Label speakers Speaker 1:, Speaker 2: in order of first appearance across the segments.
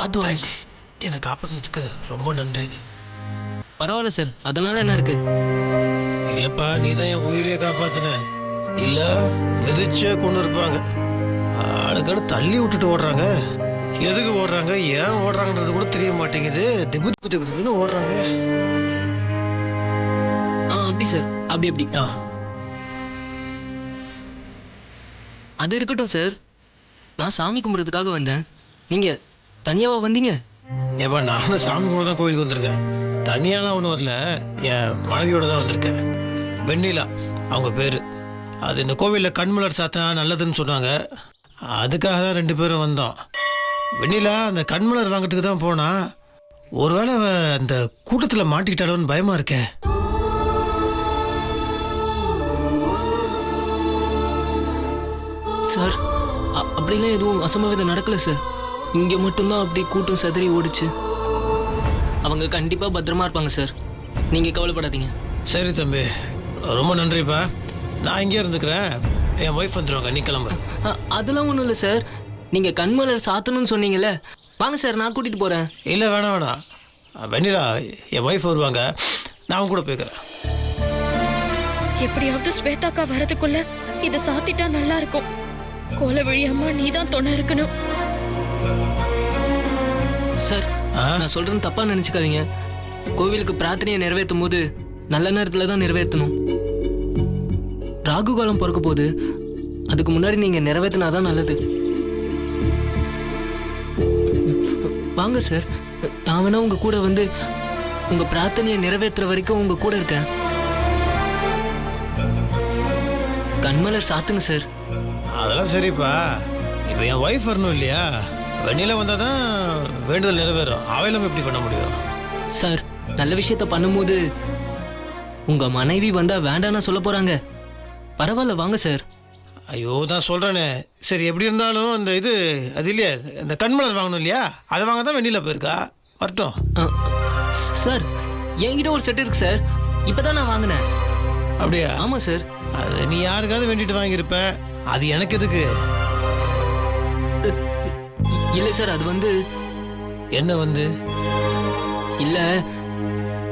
Speaker 1: அது
Speaker 2: என்னை காப்பாற்றுறதுக்கு ரொம்ப நன்றி.
Speaker 1: பரவாயில்ல சார், அதனால என்ன இருக்கு?
Speaker 2: இல்லப்பா, நீ தான் என் உயிரையே காப்பாத்தின. இல்ல மிதிச்சே கொண்டு இருப்பாங்க. ஆளுக்கடு தள்ளி விட்டுட்டு ஓடுறாங்க. எதுக்கு ஓடுறாங்க, ஏன் ஓடுறாங்கன்றது கூட தெரிய மாட்டேங்குது. திபுன்னு ஓடுறாங்க.
Speaker 1: அப்படி சார், அப்படி அது இருக்கட்டும் சார். நான் சாமி கும்பிட்றதுக்காக வந்தேன். நீங்க தனியாவா வந்தீங்க?
Speaker 2: ஏப்பா, நானும் சாமி கூட தான் கோயிலுக்கு வந்திருக்கேன். தனியாலாம் ஒன்றும் வரல, என் மனைவியோட தான் வந்திருக்கேன். வெண்ணிலா அவங்க பேர். அது இந்த கோவிலில் கண்மலர் சாத்தினா நல்லதுன்னு சொன்னாங்க. அதுக்காக தான் 2 பேரும் வந்தோம். வெண்ணிலா அந்த கண்மலர் வாங்கிறதுக்கு தான் போனா. ஒருவேளை அந்த கூட்டத்தில் மாட்டிக்கிட்டாலோன்னு பயமாக இருக்கே.
Speaker 1: சார், அப்படிலாம் எதுவும் அசம்பாவிதம் நடக்கல சார். இங்கே மட்டும்தான் அப்படி கூட்டம் சதறி ஓடிச்சு. அவங்க கண்டிப்பாக பத்திரமா இருப்பாங்க சார், நீங்கள் கவலைப்படாதீங்க.
Speaker 2: சரி தம்பி, ரொம்ப நன்றிப்பா. நான் இங்கே இருந்துக்கிறேன். என் ஒய்ஃப் வந்துடுவாங்க, நீ கிளம்பு.
Speaker 1: அதெல்லாம் ஒன்றும் இல்லை சார். நீங்கள் கண்மலர் சாத்தணும்னு சொன்னீங்கல்ல, வாங்க சார், நான் கூட்டிகிட்டு போகிறேன்.
Speaker 2: இல்லை, வேணாம். வெண்ணிலா என் ஒய்ஃப் வருவாங்க, நான் கூட போய்க்கிறேன்.
Speaker 3: எப்படியாவது ஸ்வேதாக்கா வரதுக்குள்ள இதை சாத்திட்டா நல்லா இருக்கும். கோலவழி அம்மா நீ தான் துணை இருக்கணும்.
Speaker 1: சார், நான் சொல்கிறேன்னு தப்பாக நினச்சிக்காதீங்க. கோவிலுக்கு பிரார்த்தனையை நிறைவேற்றும் போது நல்ல நேரத்தில் தான் நிறைவேற்றணும். ராகு காலம் பிறக்க போது, அதுக்கு முன்னாடி நீங்கள் நிறைவேற்றினா தான் நல்லது. வாங்க சார், நான் வேணா உங்கள் கூட வந்து உங்கள் பிரார்த்தனையை நிறைவேற்றுற வரைக்கும் உங்கள் கூட இருக்கேன். கண்மலர் சாத்துங்க சார்.
Speaker 2: அதெல்லாம் சரிப்பா. இப்போ என் ஒய்ஃப் வரணும் இல்லையா? வெண்ணிலா வந்தால் தான் வேண்டுதல் நிறைவேறும். அவையிலும் எப்படி பண்ண முடியும்?
Speaker 1: சார், நல்ல விஷயத்த பண்ணும்போது உங்கள் மனைவி வந்தால் வேண்டான்னு சொல்ல போகிறாங்க. பரவாயில்ல, வாங்க சார்.
Speaker 2: ஐயோ, தான் சொல்கிறேனே. சரி, எப்படி இருந்தாலும் அந்த அது இல்லையா, இந்த கண்மலர் வாங்கணும் இல்லையா? அதை வாங்க தான் வெண்ணிலா போயிருக்கா. வரட்டும்.
Speaker 1: சார், என்கிட்ட ஒரு செட் இருக்கு சார். இப்போ தான் நான் வாங்கினேன்.
Speaker 2: அப்படியா?
Speaker 1: ஆமாம் சார்.
Speaker 2: அது நீ யாருக்காவது வேண்டிட்டு வாங்கியிருப்ப. அது எனக்கு எதுக்கு?
Speaker 1: இல்லை சார், அது
Speaker 2: என்ன
Speaker 1: இல்லை,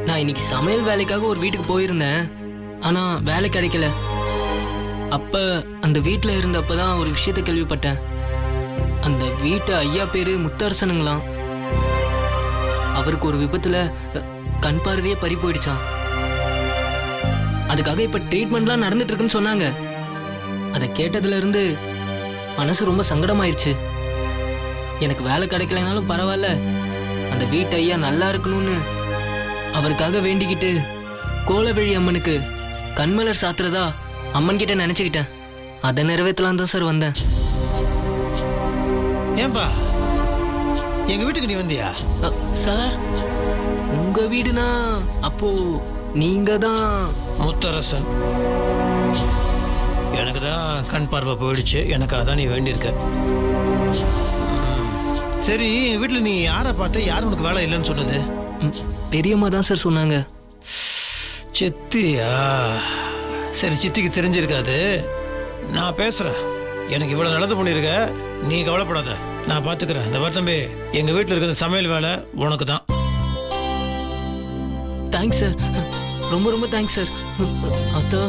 Speaker 1: நான் இன்னைக்கு சமையல் வேலைக்காக ஒரு வீட்டுக்கு போயிருந்தேன். ஆனால் வேலை கிடைக்கல. அப்போ அந்த வீட்டில் இருந்தப்போ தான் ஒரு விஷயத்தை கேள்விப்பட்டேன். அந்த வீட்டு ஐயா பேர் முத்தரசனுங்களாம். அவருக்கு ஒரு விபத்தில் கண் பார்வையே பறி போயிடுச்சான். அதுக்காக இப்போ ட்ரீட்மெண்ட்லாம் நடந்துட்டு இருக்குன்னு சொன்னாங்க. அதை கேட்டதுலேருந்து மனசு ரொம்ப சங்கடமாயிடுச்சு. எனக்கு வேலை கிடைக்கலனாலும் பரவாயில்ல, அந்த வீட்டு ஐயா நல்லா இருக்கணும்னு அவருக்காக வேண்டிக்கிட்டு கோலவழி அம்மனுக்கு கண்மலர் சாத்துறதா அம்மன் கிட்ட நினைச்சுக்கிட்டேன். அதை நிறைவேற்றலாம் தான் சார் வந்தேன்.
Speaker 2: ஏன்பா எங்க வீட்டுக்கு நீ வந்தியா?
Speaker 1: சார், உங்க வீடுனா அப்போ நீங்க தான்
Speaker 2: முத்தரசன். எனக்கு தான் கண் பார்வை போயிடுச்சு. எனக்கு அதான் நீ வேண்டியிருக்க. சரி, எங்க வீட்டில் நீ யாரை பார்த்த? யார் உனக்கு வேலை இல்லைன்னு சொன்னது?
Speaker 1: பெரியம்மா தான் சார் சொன்னாங்க.
Speaker 2: சித்தியா? சரி, சித்திக்கு தெரிஞ்சிருக்காது. நான் பேசுகிறேன். எனக்கு இவ்வளோ நல்லது பண்ணியிருக்க, நீ கவலைப்படாத, நான் பார்த்துக்கிறேன். இந்த பார் தம்பி, எங்கள் வீட்டில் இருக்கிற சமையல் வேலை உனக்கு தான்.
Speaker 1: தேங்க்ஸ் சார், ரொம்ப ரொம்ப தேங்க்ஸ் சார். அத்தா,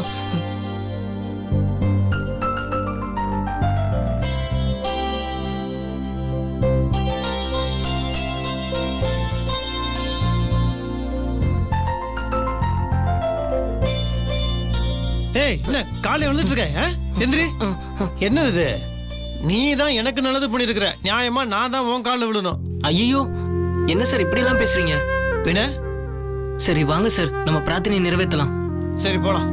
Speaker 2: ஏய், என்ன காலையில் வந்துட்டு இருக்க? எந்திரி. என்னது? நீ தான் எனக்கு நல்லது பண்ணியிருக்கிற. நியாயமா நான் தான் உன் காலில் விடணும்.
Speaker 1: ஐயோ, என்ன சார் இப்படிலாம் பேசுறீங்க?
Speaker 2: பின்ன
Speaker 1: சரி வாங்க சார், நம்ம பிரார்த்தனையை நிறைவேற்றலாம்.
Speaker 2: சரி, போலாம்.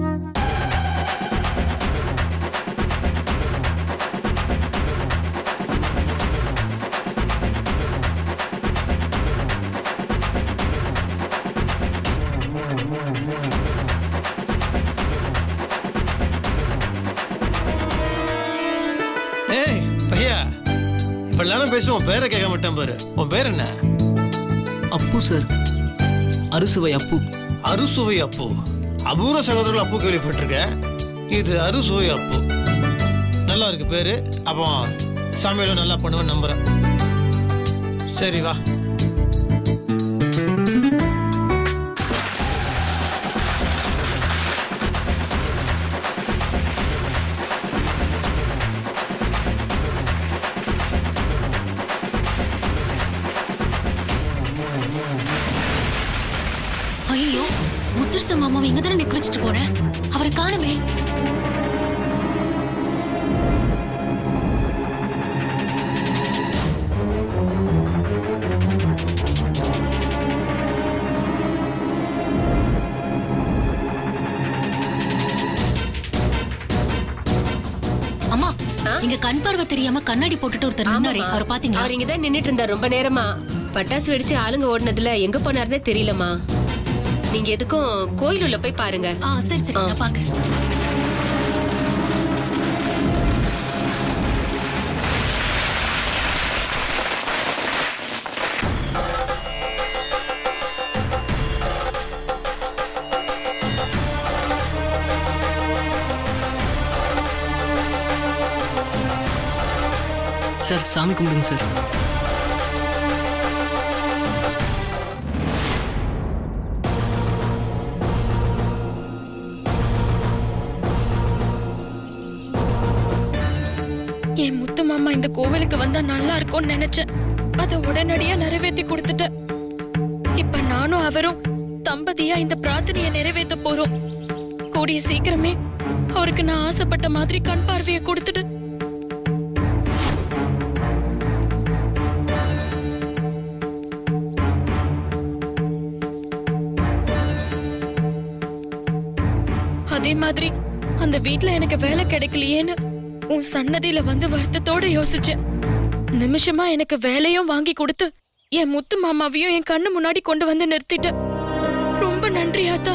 Speaker 2: ஏய் பையா, இப்ப எல்லாரும் பேசுவோம். உன் பேரை கேட்க மாட்டேன் பாரு. உன் பேர் என்ன?
Speaker 1: அப்பு சார், அறுசுவை அப்பு.
Speaker 2: அறுசுவை அப்பு. அபூர்வ சகோதரர்கள் அப்பு கேள்விப்பட்டிருக்கேன். இது அறுசுவை அப்பு. நல்லா இருக்கு பேரு. அப்போ சமையலும் நல்லா பண்ணுவேன்னு நம்புறேன். சரி வா.
Speaker 4: ஐயோ, முத்தரச மாமாவை இங்க தானே நிக்க வச்சுட்டு போனேன். அவரை காணுமே. அம்மா, இங்க கண் பார்வை தெரியாம கண்ணாடி போட்டுட்டு ஒருத்தர் நின்னாரே, அவரை பாத்தீங்களா?
Speaker 5: அவர் இங்கதான் நின்னுட்டு இருந்தார் ரொம்ப நேரமா. பட்டாசு வெடிச்சு ஆளுங்க ஓடுனதுல எங்க போனாருன்னு தெரியலமா. நீங்க எதுக்கும் கோயில் உள்ள போய் பாருங்க.
Speaker 4: சரி சரி, நான் பாக்குறேன்.
Speaker 1: சார் சாமி கும்பிடுங்க சார்.
Speaker 3: என் முத்து மாமா இந்த கோவிலுக்கு வந்தா நல்லா இருக்கும்னு நினைச்சேன். அத உடனடியா நிறைவேத்தி கொடுத்துட்டேன். இப்ப நானும் அவரும் தம்பதியா இந்த பிரார்த்தனையை நிறைவேற்ற போறோம். கூடிய சீக்கிரமே அவருக்கு நான் ஆசைப்பட்ட மாதிரி கண் பார்வையை கொடுத்துட்டு அதே மாதிரி அந்த வீட்ல எனக்கு வேலை கிடைக்கலையேன்னு உன் சன்னதியில வந்து வருத்தத்தோட யோசிச்சேன். நிமிஷமா எனக்கு வேலையும் வாங்கி கொடுத்து என் முத்து மாமாவையும் என் கண்ணு முன்னாடி கொண்டு வந்து நிறுத்திட்ட. ரொம்ப நன்றி ஆத்தா.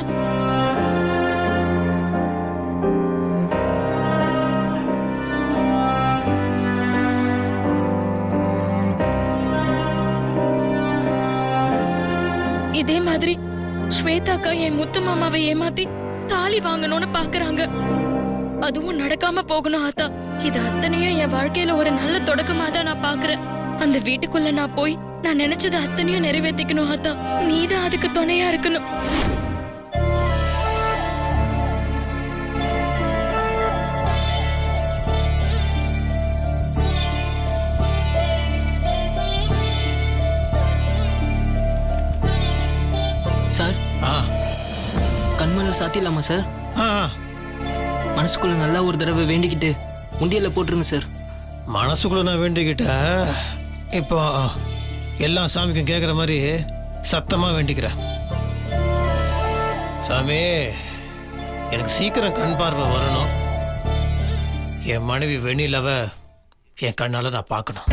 Speaker 3: இதே மாதிரி ஸ்வேதாக்கா என் முத்து மாமாவை ஏமாத்தி தாலி வாங்கணும்னு பாக்குறாங்க. அதுவும் நடக்காம போகணும் ஆத்தா. இது அத்தனையும் என் வாழ்க்கையில ஒரு நல்ல தொடக்கமா தான் நான் பாக்குறேன். அந்த வீட்டுக்குள்ள நான் போய் நான் நினைச்சது அத்தனையும் நிறைவேற்றிக்கணும் ஆத்தா. நீதான் அதுக்கு துணையா இருக்கணும்.
Speaker 1: சார் கண்மலர் சாத்திடலாமா சார்? மனசுக்குள்ள நல்லா ஒரு தடவை வேண்டிக்கிட்டு உண்டியல்ல போட்டுருங்க சார்.
Speaker 2: மனசுக்குள்ள நான் வேண்டிக்கிட்டேன். இப்போ எல்லா சாமிக்கும் கேட்குற மாதிரி சத்தமா வேண்டிக்கிறேன். சாமி, எனக்கு சீக்கிரம் கண் பார்வை வரணும். என் மனைவி வெண்ணிலவ என் கண்ணால நான் பார்க்கணும்.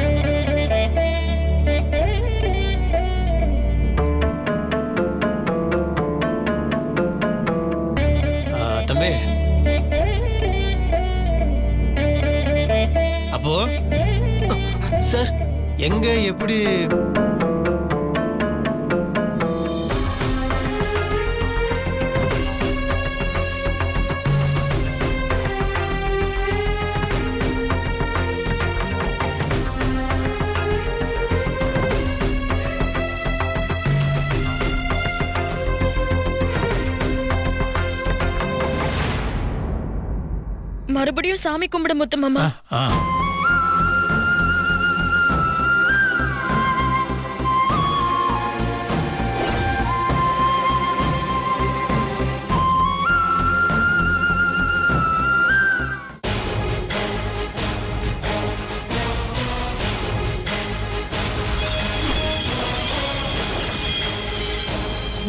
Speaker 2: தம்பி, அப்போ
Speaker 1: சார்
Speaker 2: எங்க எப்படி
Speaker 3: மறுபடியும் சாமி கும்பிட முத்து மாமா.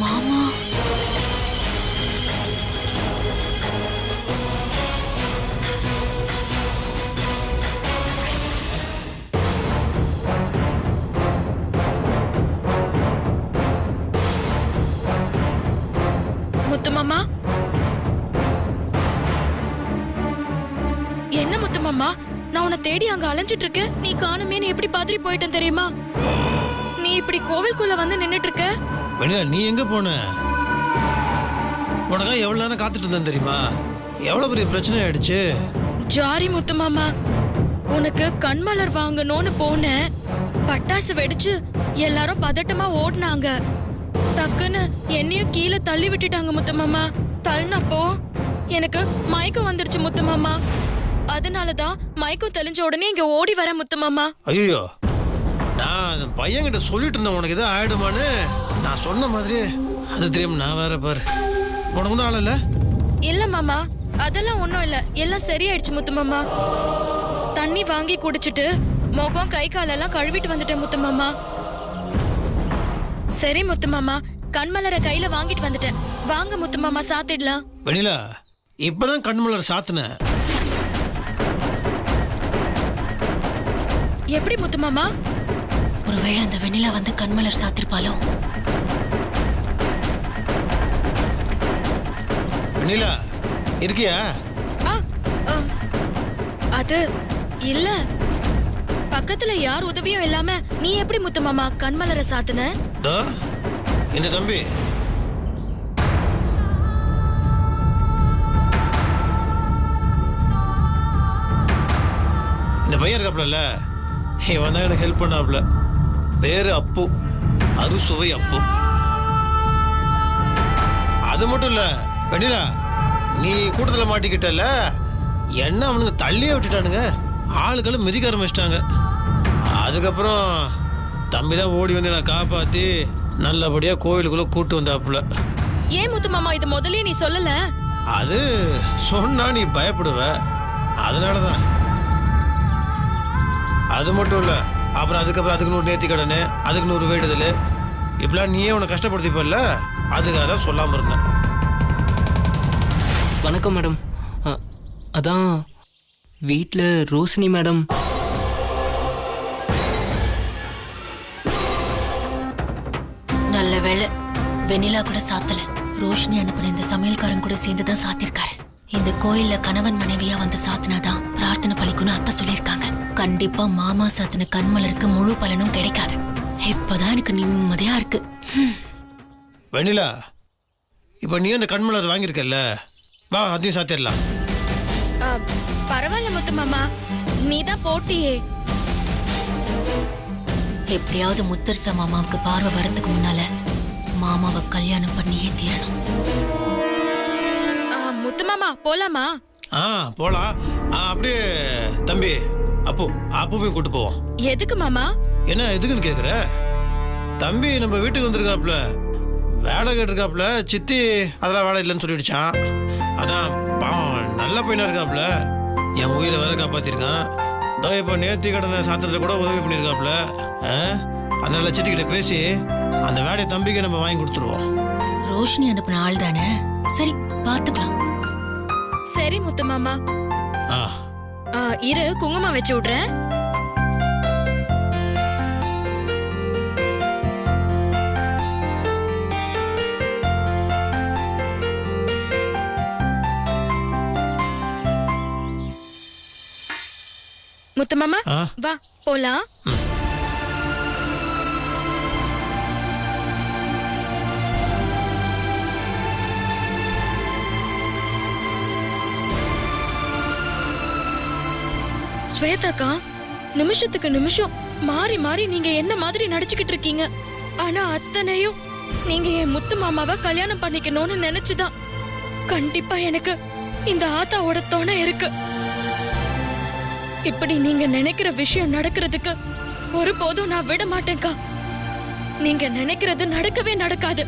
Speaker 4: மாமா,
Speaker 3: முத்து மாமா, என்ன முத்து மாமா, நான் உன்னை தேடி அங்க அலைஞ்சிட்டு இருக்கேன். நீ காணுமேன்னு எப்படி பாதிரி போயிட்டேன் தெரியுமா? நீ இப்படி கோவிலுக்குள்ள வந்து நின்னுட்டு இருக்க.
Speaker 2: வெண்ணிலா, நீ எங்க போன? உனக்கா எவ்வளவு நேரம் காத்துட்டு இருந்தேன் தெரியுமா? எவ்வளவு பெரிய பிரச்சனை ஆயிடுச்சு.
Speaker 3: ஜாரி முத்து மாமா, உனக்கு கண்மலர் வாங்கணும்னு போனேன். பட்டாசு வெடிச்சு எல்லாரும் பதட்டமா ஓடுனாங்க. டக்குன்னு என்னையும் கீழே தள்ளி விட்டுட்டாங்க முத்து மாமா. தள்ளினப்போ எனக்கு மயக்கம் வந்துருச்சு முத்து மாமா. அதனாலதான் மயக்கம் தெளிஞ்ச உடனே இங்க ஓடி வர முத்து மாமா.
Speaker 2: ஐயோ, நான் அந்த பையன்கிட்ட சொல்லிட்டு இருந்தேன் உனக்கு எதாவது ஆயிடுமான்னு. நான் சொன்ன மாதிரி அது தெரியும். நான் வேற பாரு, உனக்கு ஒன்றும் ஆளல.
Speaker 3: இல்ல மாமா, அதெல்லாம் ஒண்ணும் இல்ல, எல்லாம் சரியாயிடுச்சு முத்து மாமா. தண்ணி வாங்கி குடிச்சிட்டு முகம் கை காலெல்லாம் கழுவிட்டு வந்துட்டேன் முத்து மாமா. சரி முத்து மாமா, கண்மலரை கையில வாங்கிட்டு வந்துட்டேன். வாங்க முத்து மாமா, சாத்திடலாம்.
Speaker 2: வெண்ணிலா, இப்பதான் கண்மலர் சாத்தினேன்.
Speaker 3: எப்படி முத்து மாமா?
Speaker 4: ஒருவேளை அந்த வெண்ணிலா வந்து கண்மலர் சாத்திருப்பாளோ?
Speaker 2: வெண்ணிலா இருக்கியா?
Speaker 3: ஆ, அது இல்ல, பக்கத்துல யார் உதவியும் இல்லாம நீ எப்படி முத்து மாமா கண்மலரை சாத்துன?
Speaker 2: தோ இந்த தம்பி. இந்த பையன் இருக்காப்ல, இவன் தான் எனக்கு ஹெல்ப் பண்ணாப்ல. பேரு அப்பு, அறுசுவை அப்பு. அது மட்டும் இல்ல வெண்ணிலா, நீ கூட்டத்தில் மாட்டிக்கிட்டல, என்ன அவனுங்க தள்ளியே விட்டுட்டானுங்க. ஆளுக்களும் மிதிக்க ஆரம்பிச்சிட்டாங்க. அதுக்கப்புறம் தம்பி தான் ஓடி வந்து நான் காப்பாற்றி நல்லபடியாக கோவிலுக்குள்ளே கூட்டு வந்தாப்புல.
Speaker 3: ஏன் முத்து மாமா இது முதல்லயே நீ சொல்லல?
Speaker 2: அது சொன்னா நீ பயப்படுவ, அதனால தான். அது மட்டும் இல்லை, அப்புறம் அதுக்கு 100 நேர்த்தி கடனு, அதுக்கு 100 வேண்டுதல், இப்படிலாம் நீயே உன்னை கஷ்டப்படுத்திப்பல்ல, அதுக்காக தான் சொல்லாமல் இருந்தேன்.
Speaker 1: வணக்கம் மேடம். அதான் வீட்டில் ரோஷினி மேடம்.
Speaker 4: நல்ல வேளை வெண்ணிலா கூட சாத்தல. ரோஷினி அனுப்பின இந்த சமையல்காரன் கூட சேர்ந்து தான் சாத்திருக்காரு. இந்த கோயில்ல கணவன் மனைவியா வந்து சாத்தினாதான் பிரார்த்தனை பலிக்குன்னு அத்தை சொல்லியிருக்காங்க. கண்டிப்பா மாமா சாத்தின கண்மலருக்கு முழு பலனும் கிடைக்காது. இப்பதான் எனக்கு நிம்மதியா இருக்கு.
Speaker 2: வெண்ணிலா, இப்போ நீ அந்த கண்மலர் வாங்கியிருக்கல்ல, வா அதையும் சாத்திடலாம்.
Speaker 3: பரவாயில்ல முத்து மாமா, நீ தான் போட்டியே.
Speaker 4: எப்படியாவது முத்தரச மாமாவுக்கு பார்வை வரதுக்கு முன்னால மாமாவை கல்யாணம் பண்ணியே தீரணும்.
Speaker 3: முத்து மாமா போலாமா?
Speaker 2: போலாம். அப்படியே தம்பி அப்புவையும் கூட்டு போவோம்.
Speaker 3: எதுக்கு மாமா?
Speaker 2: என்ன எதுக்குன்னு கேக்குற? தம்பி நம்ம வீட்டுக்கு வந்திருக்காப்புல, வேலை கேட்டிருக்காப்புல. சித்தி அதெல்லாம் வேலை இல்லைன்னு சொல்லிடுச்சான். அதான் பாவம் நல்ல பையனா இருக்காப்புல, என் உயிரை வேற காப்பாத்திருக்கான். இப்போ நேர்த்தி கடனை சாத்திரத்தை கூட உதவி பண்ணியிருக்காப்புல. அதனால சித்திக்கிட்ட பேசி அந்த வேலையை தம்பிக்கு நம்ம வாங்கி கொடுத்துருவோம்.
Speaker 4: ரோஷினி அனுப்பின ஆள் தானே, சரி பாத்துக்கலாம்.
Speaker 3: சரி முத்து மாமா. இரு, குங்குமம் வச்சு விடுறேன். முத்து மாமா வா போலாம். ஸ்வேதாக்கா, நிமிஷத்துக்கு நிமிஷம் மாறி மாறி நீங்க என்ன மாதிரி நடிச்சுக்கிட்டு இருக்கீங்க. ஆனா அத்தனையும் நீங்க என் முத்து மாமாவை கல்யாணம் பண்ணிக்கணும்னு நினைச்சுதான். கண்டிப்பா எனக்கு இந்த ஆத்தாவோட துணை இருக்கு. இப்படி நீங்க நினைக்கிற விஷயம் நடக்கிறதுக்கு ஒருபோதும் நான் விட மாட்டேன்க்கா. நீங்க நினைக்கிறது நடக்கவே நடக்காது.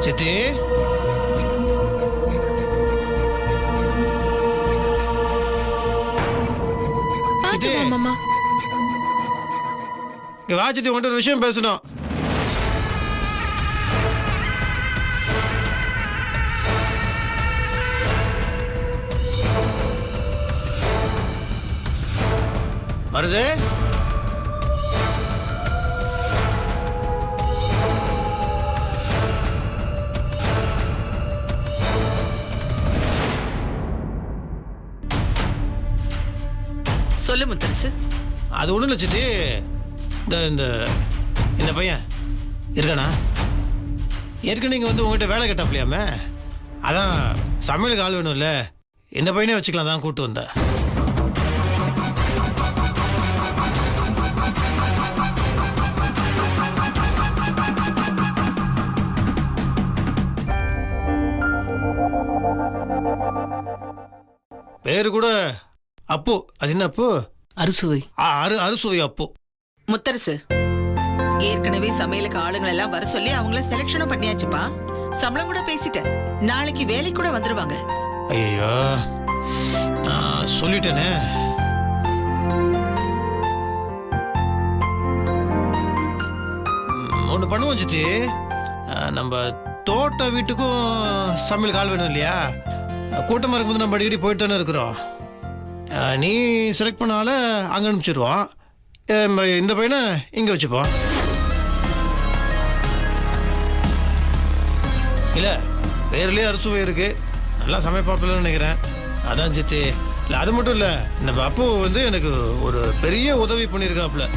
Speaker 2: சித்தி,
Speaker 3: மாமா
Speaker 2: இங்க வா சித்தி, உன்கிட்ட ஒரு விஷயம் பேசணும். வருது
Speaker 6: சொல்லு முத்தரசு.
Speaker 2: அது ஒன்றும் இல்லை சித்தி. இந்த இந்த இந்த பையன் இருக்கானா ஏற்கனவே இங்கே வந்து உங்கள்கிட்ட வேலை கேட்டாப்லையாமே, அதான் சமையலுக்கு ஆள் வேணும்ல, இந்த பையனே வச்சுக்கலாம் தான் கூப்பிட்டு வந்தேன். பேரு கூட அப்பு. அது என்ன அப்பு?
Speaker 1: அறுசுவை.
Speaker 2: அறுசுவை அப்பு.
Speaker 6: முத்தரசு, ஏற்கனவே சமையலுக்கு ஆளுங்களை எல்லாம் வர சொல்லி அவங்கள செலக்ஷனும் பண்ணியாச்சுப்பா. சம்பளம் கூட பேசிட்டேன். நாளைக்கு வேலைக்கு கூட வந்துருவாங்க.
Speaker 2: ஐயோ, நான் சொல்லிட்டேனே. ஒன்று பண்ணுவோம் சித்தி, நம்ம தோட்ட வீட்டுக்கும் சமையல் கால் வேணும் இல்லையா? கூட்டமாக இருக்கும்போது நம்ம அடிக்கடி போயிட்டு தானே இருக்கிறோம். நீ செலக்ட் பண்ணால அங்கே அனுப்பிச்சிடுவோம், இந்த பையனை இங்கே வச்சுப்போம். இல்லை, பேர்லேயே அறுசுவை இருக்கு, நல்லா சமைப்பாப்பில்லன்னு நினைக்கிறேன். அதான் சித்தி. இல்லை அது மட்டும் இல்லை, நம்ம அப்போ வந்து எனக்கு ஒரு பெரிய உதவி பண்ணியிருக்காப்புல.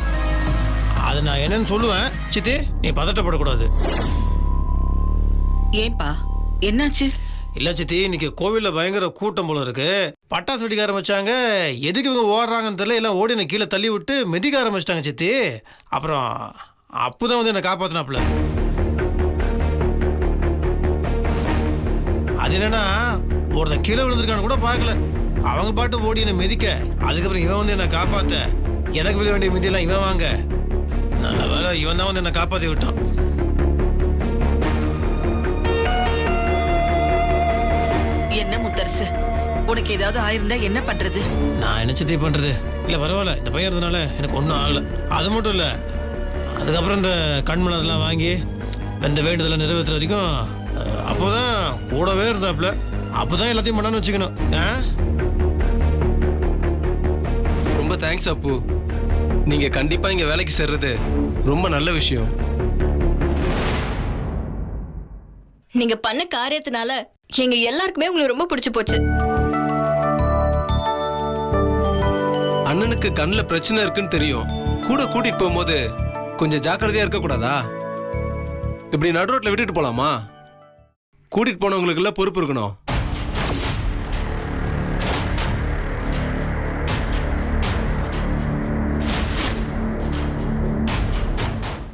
Speaker 2: அது நான் என்னன்னு சொல்லுவேன் சித்தி, நீ பதட்டப்படக்கூடாது.
Speaker 6: ஏன்பா, என்னாச்சு?
Speaker 2: இல்லை சித்தி, இன்னைக்கு கோவிலில் பயங்கர கூட்டம் போல இருக்கு. பட்டாசு வெடிக்க ஆரம்பிச்சாங்க. எதுக்கு இவங்க ஓடுறாங்கன்னு தெரியல, எல்லாம் ஓடி என்னை கீழே தள்ளி விட்டு மிதிக்க ஆரம்பிச்சிட்டாங்க சித்தி. அப்புறம் அப்போதான் வந்து என்னை காப்பாற்றினாப்புல. அது என்னன்னா, ஒருத்தன் கீழே விழுந்திருக்கான்னு கூட பார்க்கல, அவங்க பாட்டு ஓடி என்னை மிதிக்க. அதுக்கப்புறம் இவன் வந்து என்னை காப்பாற்ற, எனக்கு விழ வேண்டிய மிதியெல்லாம் இவன் வாங்க. நல்ல வேலை இவன் தான் வந்து என்னை காப்பாற்றி விட்டான்.
Speaker 6: என்ன முத்தரசு, உனக்கு ஏதாவது ஆயிருந்தா என்ன பண்றது?
Speaker 2: நான் என்ன சித்தி பண்றது? இல்லை பரவாயில்ல, இந்த பையன் இருந்தனால எனக்கு ஒன்றும் ஆகலை. அது மட்டும் இல்லை, அதுக்கப்புறம் இந்த கண்மலர்லாம் வாங்கி இந்த வேண்டுதலை நிறைவேற்றுற வரைக்கும் அப்போதான் கூடவே இருந்தாப்புல. அப்போதான் எல்லாத்தையும் பண்ணான்னு வச்சுக்கணும்.
Speaker 7: ரொம்ப தேங்க்ஸ் அப்பு. நீங்க கண்டிப்பா இங்க வேலைக்கு சேர்றது ரொம்ப நல்ல விஷயம்.
Speaker 8: நீங்க பண்ண காரியத்தினால எங்க எல்லாருக்குமே உங்களுக்கு ரொம்ப பிடிச்சு போச்சு.
Speaker 7: அண்ணனுக்கு கண்ணுல பிரச்சனை இருக்குன்னு தெரியும், கூட கூட்டிட்டு போகும்போது கொஞ்சம் ஜாக்கிரதையா இருக்க கூடாதா? இப்படி நடு ரோட்ல விட்டுட்டு போலாமா? கூட்டிட்டு போனவங்களுக்கு எல்லாம் பொறுப்பு இருக்கணும்.